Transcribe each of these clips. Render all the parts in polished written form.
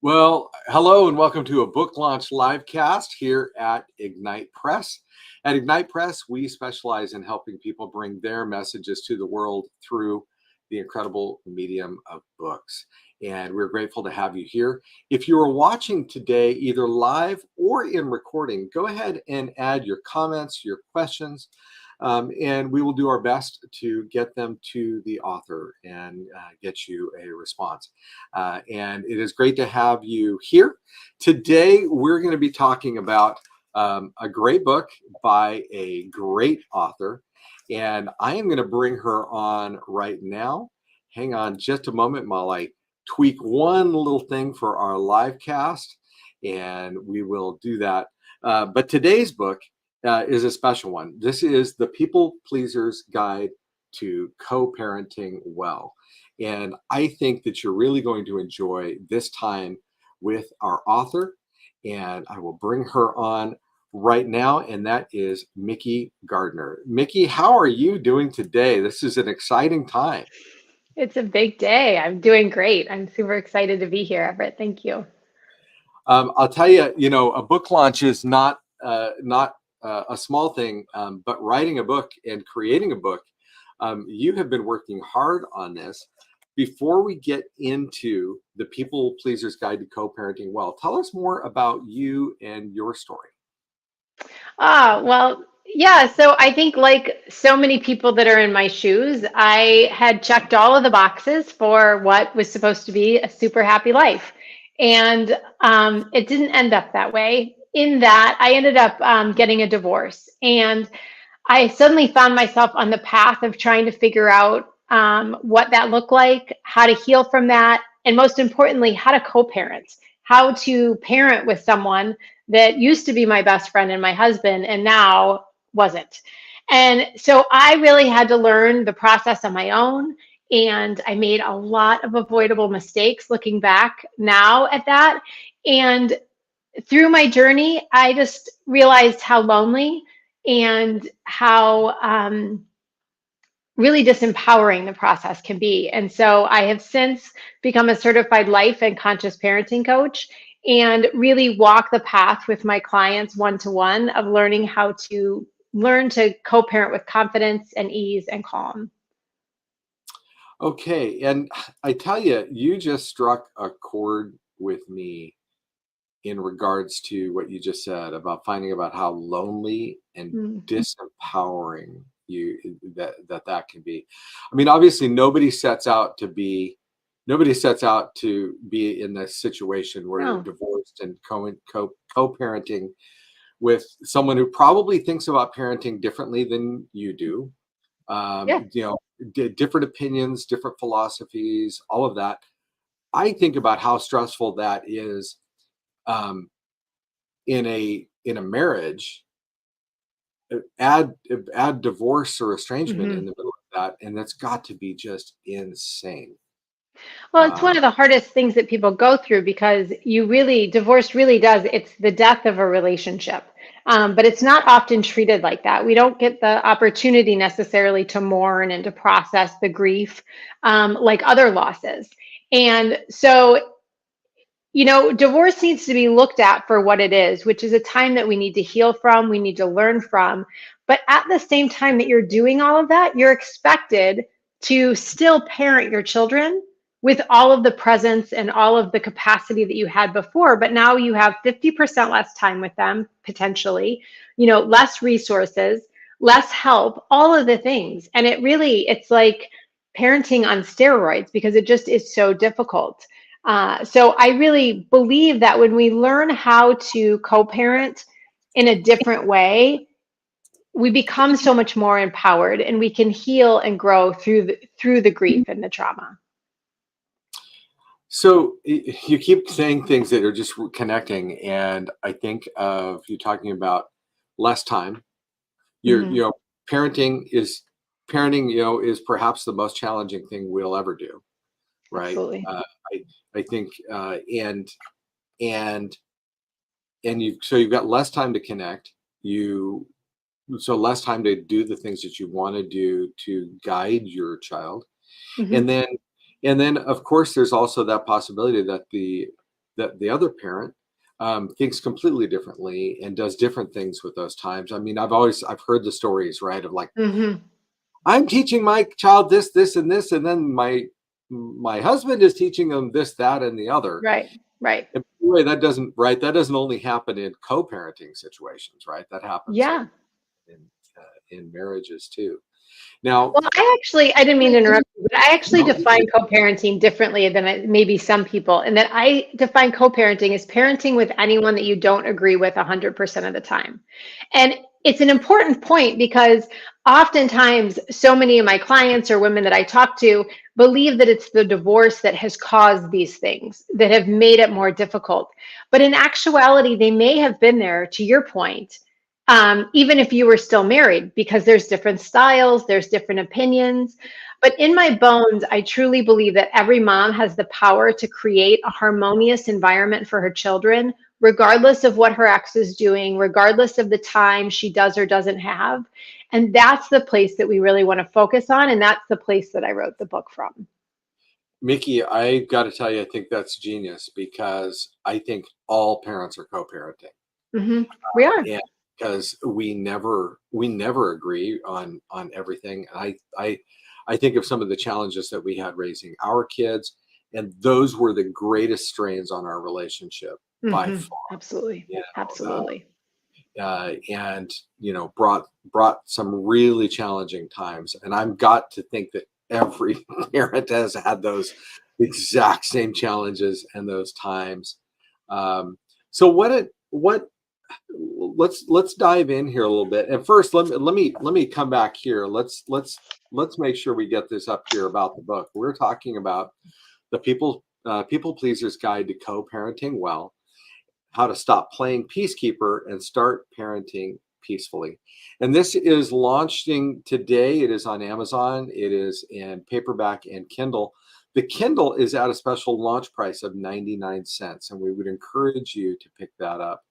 Well, hello and welcome to a book launch livecast here at Ignite Press. At Ignite Press, we specialize in helping people bring their messages to the world through the incredible medium of books. And we're grateful to have you here. If you are watching today, either live or in recording, go ahead and add your comments, your questions, and we will do our best to get them to the author and get you a response. And it is great to have you here. Today, we're going to be talking about a great book by a great author. And I am going to bring her on right now. Hang on just a moment while I tweak one little thing for our live cast, and we will do that. But today's book is a special one. This is The People Pleaser's Guide to Co-Parenting Well. And I think that you're really going to enjoy this time with our author. And I will bring her on right now, and that is Mikki Gardner. Mikki, how are you doing today? This is an exciting time. It's a big day. I'm doing great. I'm super excited to be here, Everett. Thank you. I'll tell you, a book launch is not a small thing, but writing a book and creating a book, you have been working hard on this. Before we get into The People Pleaser's Guide to Co-Parenting Well, tell us more about you and your story. Well, yeah. So I think, like so many people that are in my shoes, I had checked all of the boxes for what was supposed to be a super happy life. And it didn't end up that way. In that, I ended up getting a divorce. And I suddenly found myself on the path of trying to figure out what that looked like, how to heal from that, and most importantly, how to co-parent, how to parent with someone that used to be my best friend and my husband and now wasn't. And so I really had to learn the process on my own. And I made a lot of avoidable mistakes looking back now at that. And through my journey, I just realized how lonely and how really disempowering the process can be. And so I have since become a certified life and conscious parenting coach and really walk the path with my clients one-to-one of learning how to learn to co-parent with confidence and ease and calm. Okay, and I tell you, you just struck a chord with me in regards to what you just said about finding about how lonely and Mhm. disempowering that can be. I mean, obviously nobody sets out to be in this situation where you're No. divorced and co-parenting with someone who probably thinks about parenting differently than you do. Yeah. Different opinions, different philosophies, all of that. I think about how stressful that is um, in a marriage. Add add divorce or estrangement in Mhm. the middle of that, and that's got to be just insane. Well, it's one Um, of the hardest things that people go through because divorce really does, it's the death of a relationship. But it's not often treated like that. We don't get the opportunity necessarily to mourn and to process the grief like other losses. And so, divorce needs to be looked at for what it is, which is a time that we need to heal from, we need to learn from. But at the same time that you're doing all of that, you're expected to still parent your children with all of the presence and all of the capacity that you had before. But now you have 50% less time with them, potentially, less resources, less help, all of the things. And it's like parenting on steroids because it just is so difficult. So I really believe that when we learn how to co-parent in a different way, we become so much more empowered and we can heal and grow through the grief and the trauma. so you keep saying things that are just connecting, and I think of you talking about less time. You're, Hmm. you know, parenting is perhaps the most challenging thing we'll ever do, right? Absolutely. I think, and you've got less time to connect. You so less time to do the things that you want to do to guide your child, Hmm. and then of course there's also that possibility that that the other parent thinks completely differently and does different things with those times. I mean, I've heard the stories, right, of like, Hmm. I'm teaching my child this, this, and this, and then my husband is teaching them this, that, and the other. Right, right. And by the way, that doesn't only happen in co-parenting situations, right? That happens Yeah. in marriages too. Now, Well, I didn't mean to interrupt you, but I actually no, define co-parenting differently than maybe some people. And that I define co-parenting as parenting with anyone that you don't agree with 100% of the time. And it's an important point because oftentimes so many of my clients or women that I talk to believe that it's the divorce that has caused these things, that have made it more difficult. But in actuality, they may have been there, to your point, even if you were still married, because there's different styles, there's different opinions. But in my bones, I truly believe that every mom has the power to create a harmonious environment for her children, regardless of what her ex is doing, regardless of the time she does or doesn't have. And that's the place that we really want to focus on. And that's the place that I wrote the book from. Mikki, I got to tell you, I think that's genius because I think all parents are co-parenting. Hmm. We are. And because we never agree on everything. I think of some of the challenges that we had raising our kids, and those were the greatest strains on our relationship by Hmm. far. Absolutely. You Absolutely. and brought some really challenging times. And I've got to think that every parent has had those exact same challenges and those times. So what let's dive in here a little bit. And first, let me come back here. Let's make sure we get this up here about the book. We're talking about the people pleasers guide to co-parenting well, how to stop playing peacekeeper and start parenting peacefully. And this is launching today. It is on Amazon. It is in paperback and Kindle. The Kindle is at a special launch price of 99 cents, and we would encourage you to pick that up.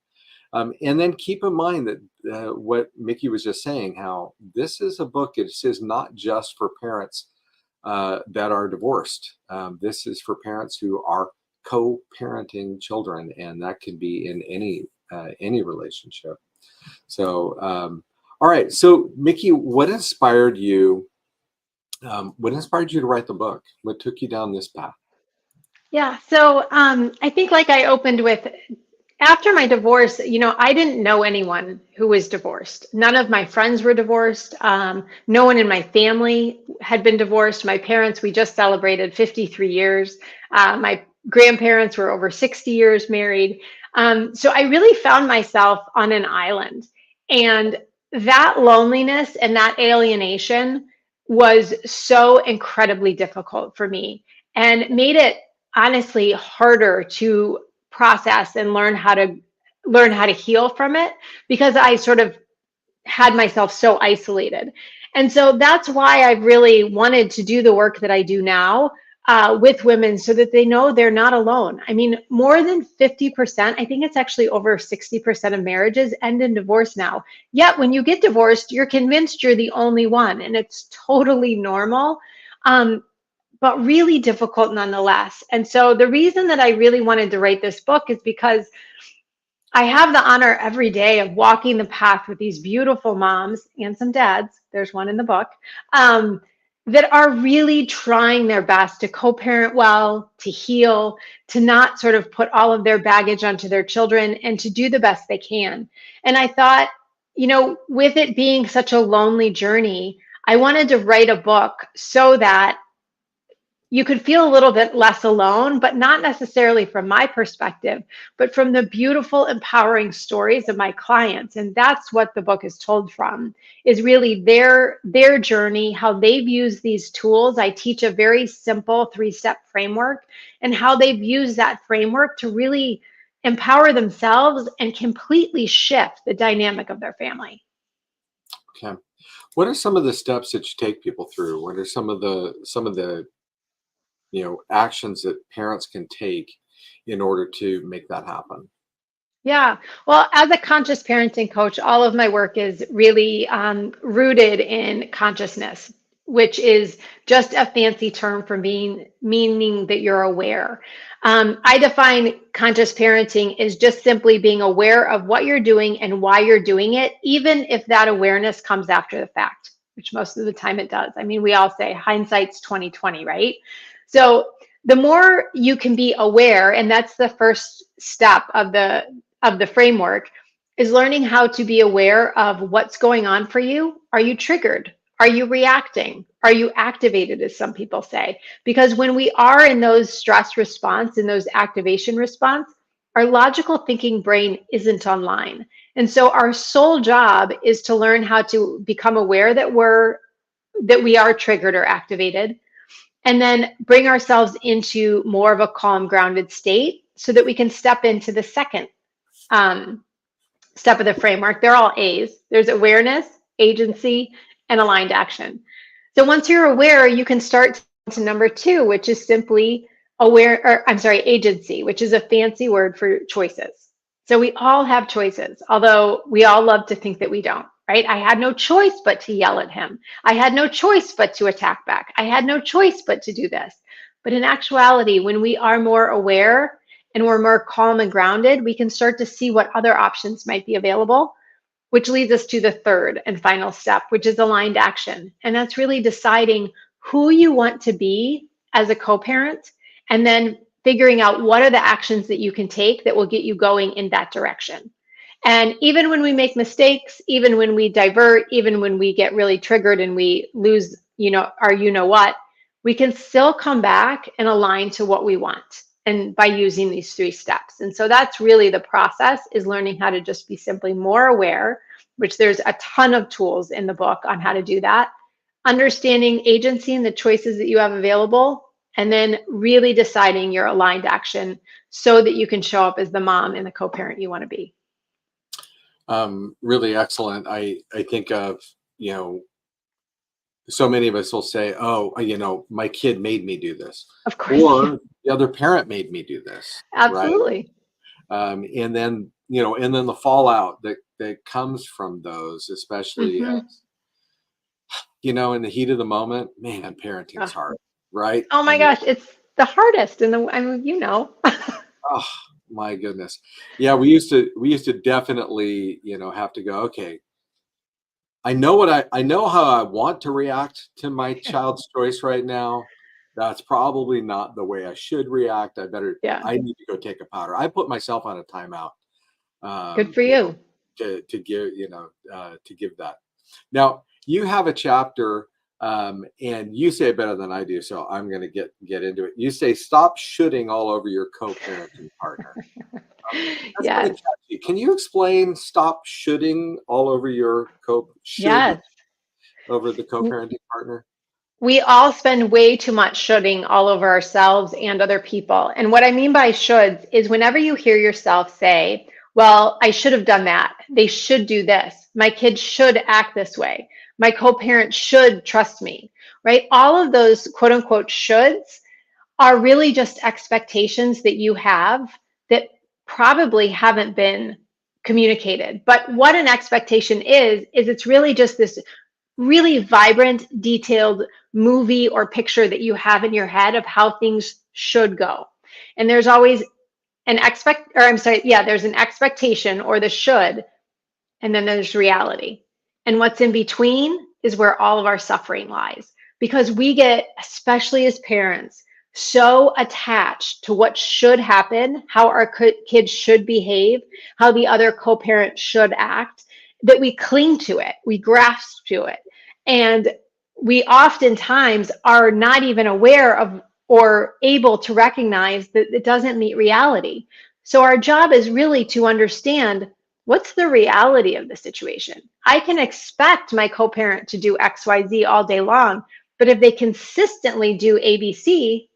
And then keep in mind that what Mikki was just saying, how this is a book, it is not just for parents that are divorced. This is for parents who are co-parenting children, and that could be in any relationship. So, all right. So, Mikki, what inspired you? What inspired you to write the book? What took you down this path? Yeah. So I think, like I opened with, after my divorce, I didn't know anyone who was divorced. None of my friends were divorced. No one in my family had been divorced. My parents, we just celebrated 53 years. My grandparents were over 60 years married. So I really found myself on an island. And that loneliness and that alienation was so incredibly difficult for me and made it honestly harder to process and learn how to heal from it, because I sort of had myself so isolated. And so that's why I've really wanted to do the work that I do now, with women, so that they know they're not alone. I mean, more than 50%, I think it's actually over 60% of marriages end in divorce now. Yet when you get divorced, you're convinced you're the only one, and it's totally normal. Um, but really difficult nonetheless. And so the reason that I really wanted to write this book is because I have the honor every day of walking the path with these beautiful moms and some dads. There's one in the book, um, that are really trying their best to co-parent well, to heal, to not sort of put all of their baggage onto their children, and to do the best they can. And I thought, with it being such a lonely journey, I wanted to write a book so that you could feel a little bit less alone, but not necessarily from my perspective, but from the beautiful, empowering stories of my clients. And that's what the book is told from, is really their journey, how they've used these tools. I teach a very simple 3-step framework, and how they've used that framework to really empower themselves and completely shift the dynamic of their family. Okay. What are some of the steps that you take people through? What are some of the actions that parents can take in order to make that happen? Yeah. Well, as a conscious parenting coach, all of my work is really rooted in consciousness. which is just a fancy term for meaning that you're aware. I define conscious parenting as just simply being aware of what you're doing and why you're doing it, even if that awareness comes after the fact, which most of the time it does. I mean, we all say hindsight's 2020, right? So the more you can be aware, and that's the first step of the framework, is learning how to be aware of what's going on for you. Are you triggered? Are you reacting? Are you activated, as some people say? Because when we are in those stress response, in those activation response, our logical thinking brain isn't online. And so our sole job is to learn how to become aware that we are triggered or activated, and then bring ourselves into more of a calm, grounded state so that we can step into the second step of the framework. They're all A's. There's awareness, agency, and aligned action. So once you're aware, you can start to number 2, which is simply agency, which is a fancy word for choices. So we all have choices, although we all love to think that we don't, right? I had no choice but to yell at him. I had no choice but to attack back. I had no choice but to do this. But in actuality, when we are more aware and we're more calm and grounded, we can start to see what other options might be available, which leads us to the third and final step, which is aligned action. And that's really deciding who you want to be as a co-parent, and then figuring out what are the actions that you can take that will get you going in that direction. And even when we make mistakes, even when we divert, even when we get really triggered and we lose, our what, we can still come back and align to what we want. And by using these 3 steps. And so that's really the process, is learning how to just be simply more aware, which there's a ton of tools in the book on how to do that. Understanding agency and the choices that you have available, and then really deciding your aligned action so that you can show up as the mom and the co-parent you want to be. Really excellent. I think of, so many of us will say, oh, my kid made me do this. Of course. Or the other parent made me do this. Absolutely. Right? And then, and then the fallout that comes from those, especially, in the heat of the moment, man, parenting's hard, right? Oh my gosh, it's the hardest. And Oh my goodness. Yeah, we used to definitely, have to go, okay, I know how I want to react to my child's choice right now. That's probably not the way I should react. I need to go take a powder. I put myself on a timeout. Good for you. To give that. Now, you have a chapter, and you say it better than I do, so I'm going to get into it. You say, stop shooting all over your co-parenting partner. Yes. Can you explain stop shooting all over your over the co-parenting partner? We all spend way too much shoulding all over ourselves and other people. And what I mean by shoulds is whenever you hear yourself say, well, I should have done that. They should do this. My kids should act this way. My co-parent should trust me, right? All of those quote unquote shoulds are really just expectations that you have that probably haven't been communicated. But what an expectation is it's really just this really vibrant, detailed movie or picture that you have in your head of how things should go. And there's always there's an expectation or the should, and then there's reality. And what's in between is where all of our suffering lies, because we get, especially as parents, so attached to what should happen, how our kids should behave, how the other co-parent should act, that we cling to it, we grasp to it. And we oftentimes are not even aware of or able to recognize that it doesn't meet reality. So our job is really to understand what's the reality of the situation. I can expect my co-parent to do XYZ all day long, but if they consistently do ABC,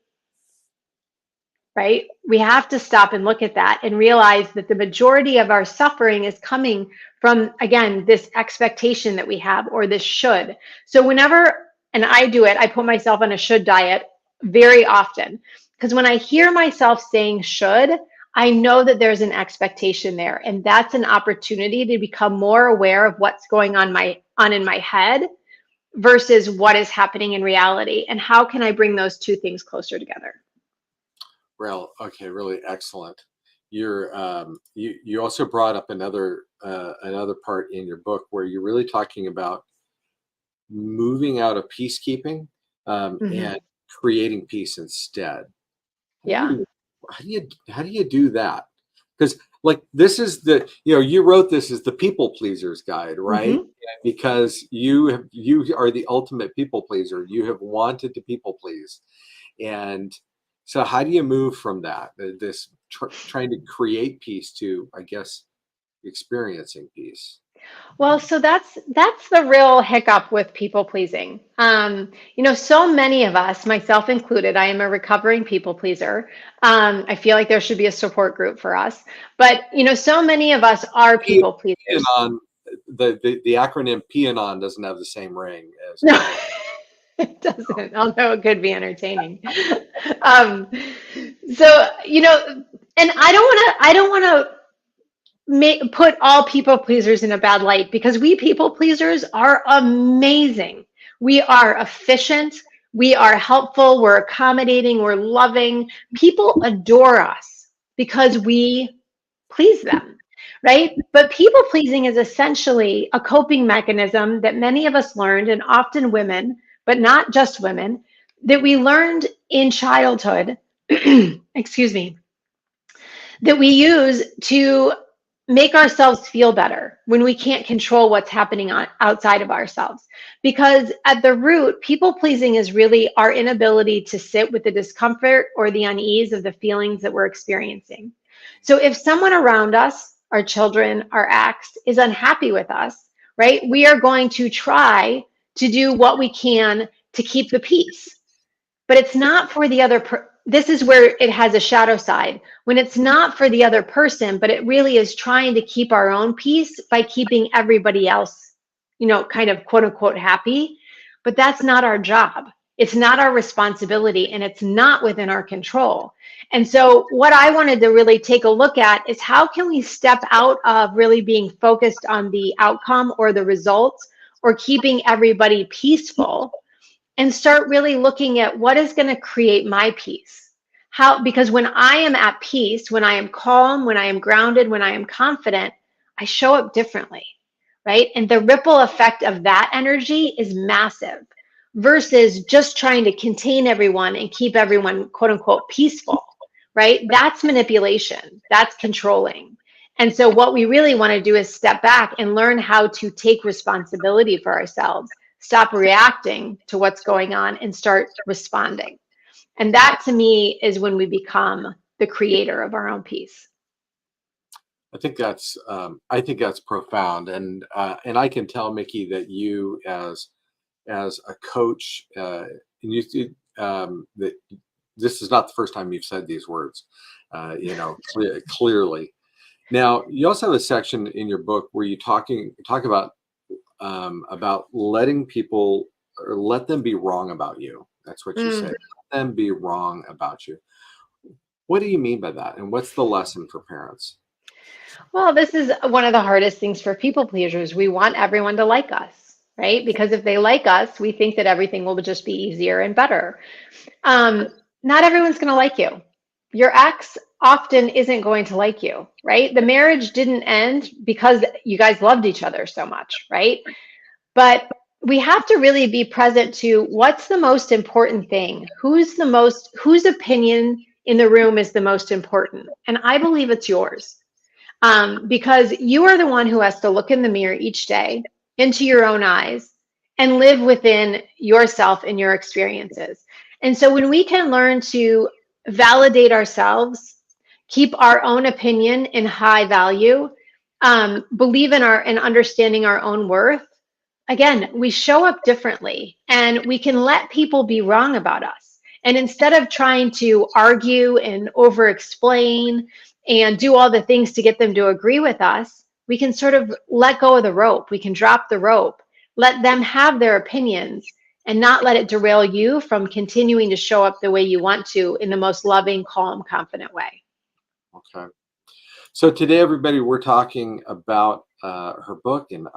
right, we have to stop and look at that and realize that the majority of our suffering is coming from, again, this expectation that we have, or this should. So whenever, and I do it, I put myself on a should diet very often, because when I hear myself saying should, I know that there's an expectation there, and that's an opportunity to become more aware of what's going on in my head, versus what is happening in reality, and how can I bring those two things closer together? Well, okay, really excellent. You also brought up another part in your book where you're really talking about moving out of peacekeeping, Hmm. and creating peace instead. Yeah. Ooh, how do you do that? Because like this is the you wrote this as the people pleasers guide, right? Hmm. Because you are the ultimate people pleaser. You have wanted to people please, and so how do you move from that this trying to create peace to, I guess, experiencing peace? Well, so that's the real hiccup with people pleasing. So many of us, myself included, I am a recovering people pleaser. I feel like there should be a support group for us, but so many of us are P- people pleasers. Pianon, the acronym Pianon doesn't have the same ring as No, people. it doesn't, although it could be entertaining. Um, so, and I don't want to put all people pleasers in a bad light, because we people pleasers are amazing. We are efficient. We are helpful. We're accommodating. We're loving. People adore us because we please them, right? But people pleasing is essentially a coping mechanism that many of us learned, and often women, but not just women, that we learned in childhood, excuse me, that we use to make ourselves feel better when we can't control what's happening outside of ourselves. Because at the root, people pleasing is really our inability to sit with the discomfort or the unease of the feelings that we're experiencing. So if someone around us, our children, our ex, is unhappy with us, right, we are going to try to do what we can to keep the peace, but it's not for the this is where it has a shadow side, when it's not for the other person, but it really is trying to keep our own peace by keeping everybody else, kind of quote unquote happy. But that's not our job. It's not our responsibility, and it's not within our control. And so what I wanted to really take a look at is, how can we step out of really being focused on the outcome or the results or keeping everybody peaceful, and start really looking at what is going to create my peace. Because when I am at peace, when I am calm, when I am grounded, when I am confident, I show up differently, right? And the ripple effect of that energy is massive, versus just trying to contain everyone and keep everyone quote unquote peaceful, right? That's manipulation, that's controlling. And so what we really want to do is step back and learn how to take responsibility for ourselves, stop reacting to what's going on, and start responding. And that to me is when we become the creator of our own peace. I think that's profound, and I can tell, Mickey, that you as a coach, and that this is not the first time you've said these words, clearly. Now, you also have a section in your book where you talk about letting people, or let them be wrong about you. That's what you say. Mm. Let them be wrong about you. What do you mean by that? And what's the lesson for parents? Well, this is one of the hardest things for people pleasers. We want everyone to like us, right? Because if they like us, we think that everything will just be easier and better. Um, Not everyone's going to like you. Your ex often isn't going to like you, right? The marriage didn't end because you guys loved each other so much, right? But we have to really be present to what's the most important thing. Whose opinion in the room is the most important? And I believe it's yours, because you are the one who has to look in the mirror each day, into your own eyes, and live within yourself and your experiences. And so when we can learn to validate ourselves, keep our own opinion in high value, believe in our and understanding our own worth, again, we show up differently, and we can let people be wrong about us. And instead of trying to argue and over explain and do all the things to get them to agree with us, we can sort of let go of the rope. We can drop the rope, let them have their opinions, and not let it derail you from continuing to show up the way you want to, in the most loving, calm, confident way. Okay. So today, everybody, we're talking about her book, and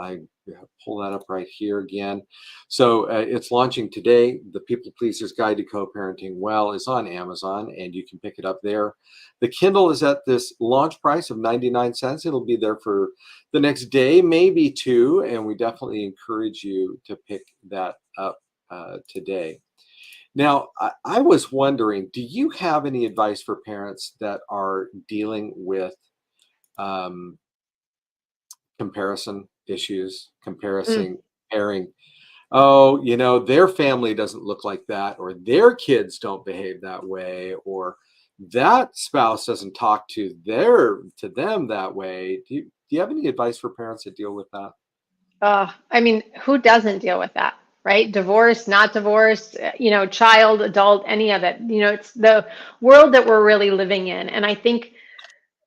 Yeah, pull that up right here again. So it's launching today. The People Pleaser's Guide to Co-Parenting Well is on Amazon, and you can pick it up there. The Kindle is at this launch price of 99 cents. It'll be there for the next day, maybe two, and we definitely encourage you to pick that up today. Now, I was wondering, do you have any advice for parents that are dealing with um, comparison issues, Mm. comparing, oh, their family doesn't look like that, or their kids don't behave that way, or that spouse doesn't talk to them that way. Do you have any advice for parents that deal with that? I mean, who doesn't deal with that, right? Divorce, not divorce, child, adult, any of it. It's the world that we're really living in. And I think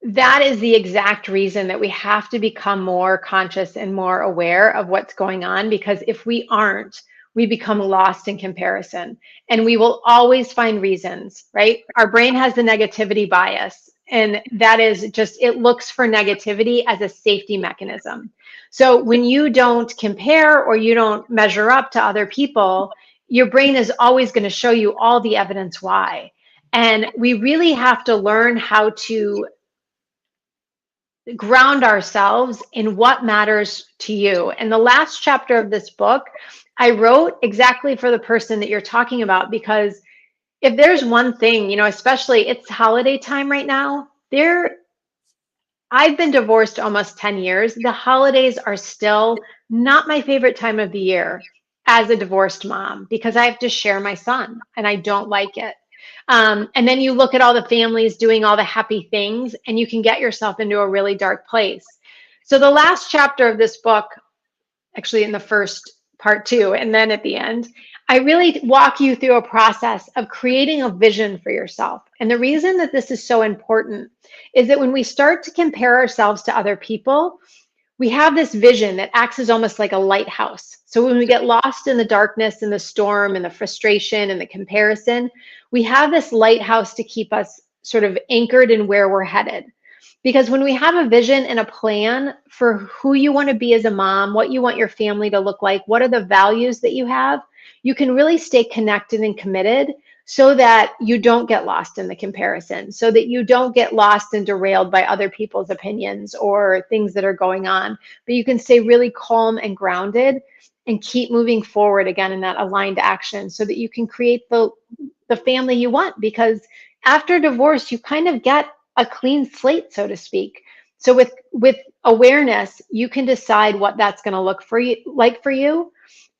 that is the exact reason that we have to become more conscious and more aware of what's going on, because if we aren't, we become lost in comparison and we will always find reasons, right? Our brain has the negativity bias, and that is just, it looks for negativity as a safety mechanism. So when you don't compare or you don't measure up to other people, your brain is always going to show you all the evidence why. And we really have to learn how to ground ourselves in what matters to you. And the last chapter of this book, I wrote exactly for the person that you're talking about, because if there's one thing, especially it's holiday time right now, I've been divorced almost 10 years. The holidays are still not my favorite time of the year as a divorced mom, because I have to share my son and I don't like it. And then you look at all the families doing all the happy things, and you can get yourself into a really dark place. So the last chapter of this book, actually in the first part two, and then at the end, I really walk you through a process of creating a vision for yourself. And the reason that this is so important is that when we start to compare ourselves to other people, we have this vision that acts as almost like a lighthouse. So when we get lost in the darkness and the storm and the frustration and the comparison, we have this lighthouse to keep us sort of anchored in where we're headed. Because when we have a vision and a plan for who you want to be as a mom, what you want your family to look like, what are the values that you have, you can really stay connected and committed, so that you don't get lost in the comparison, so that you don't get lost and derailed by other people's opinions or things that are going on, but you can stay really calm and grounded and keep moving forward again in that aligned action, so that you can create the family you want. Because after divorce, you kind of get a clean slate, so to speak. So with awareness, you can decide what that's going to look for you like for you.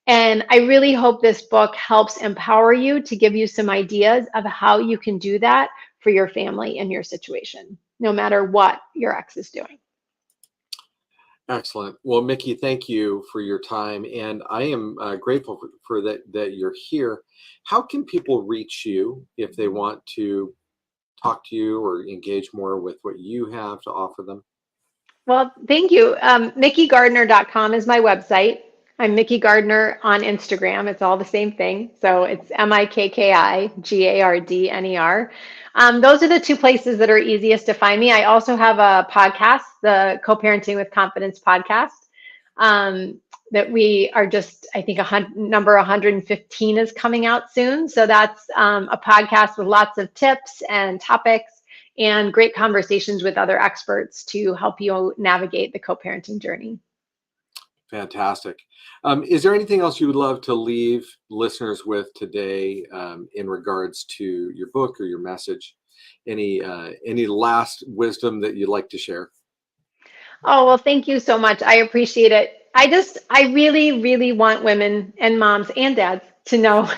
And I really hope this book helps empower you to give you some ideas of how you can do that for your family and your situation, no matter what your ex is doing. Excellent. Well, Mikki, thank you for your time, and I am grateful for that you're here. How can people reach you if they want to talk to you or engage more with what you have to offer them? Well, thank you. MikkiGardner.com is my website. I'm Mikki Gardner on Instagram. It's all the same thing. So it's MikkiGardner. Those are the two places that are easiest to find me. I also have a podcast, the Co-Parenting with Confidence podcast, that we are just, I think, number 115 is coming out soon. So that's a podcast with lots of tips and topics and great conversations with other experts to help you navigate the co-parenting journey. Fantastic. Is there anything else you would love to leave listeners with today in regards to your book or your message? Any last wisdom that you'd like to share? Oh, well, thank you so much. I appreciate it. I really, really want women and moms and dads to know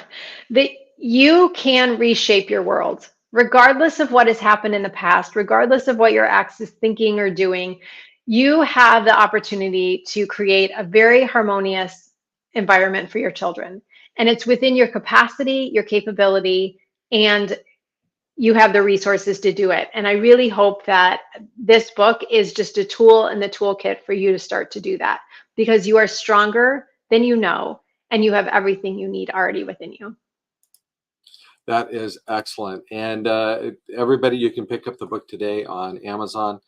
that you can reshape your world, regardless of what has happened in the past, regardless of what your ex is thinking or doing. You have the opportunity to create a very harmonious environment for your children. And it's within your capacity, your capability, and you have the resources to do it. And I really hope that this book is just a tool in the toolkit for you to start to do that, because you are stronger than you know, and you have everything you need already within you. That is excellent. And everybody, you can pick up the book today on Amazon.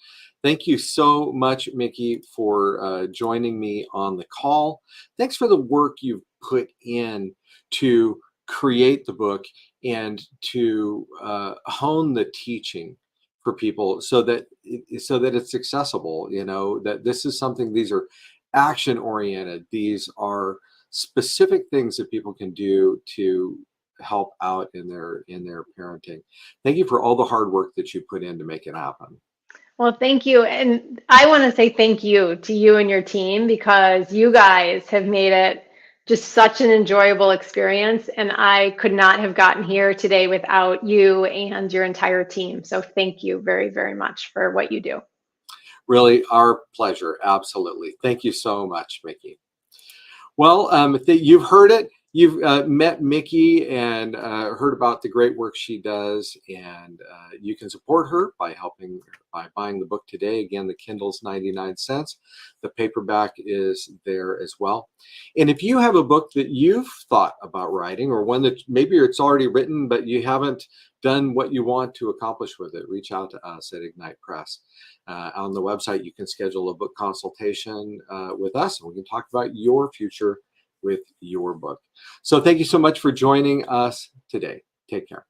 Thank you so much, Mikki, for joining me on the call. Thanks for the work you've put in to create the book and to hone the teaching for people so that it's accessible. You know, that this is something, these are action oriented. These are specific things that people can do to help out in their parenting. Thank you for all the hard work that you put in to make it happen. Well, thank you. And I want to say thank you to you and your team, because you guys have made it just such an enjoyable experience. And I could not have gotten here today without you and your entire team. So thank you very, very much for what you do. Really, our pleasure. Absolutely. Thank you so much, Mikki. Well, you've heard it. You've met Mikki and heard about the great work she does, and you can support her by buying the book today. Again, the Kindle's 99 cents. The paperback is there as well. And if you have a book that you've thought about writing, or one that maybe it's already written, but you haven't done what you want to accomplish with it, reach out to us at Ignite Press. On the website, you can schedule a book consultation with us, and we can talk about your future with your book. So thank you so much for joining us today. Take care.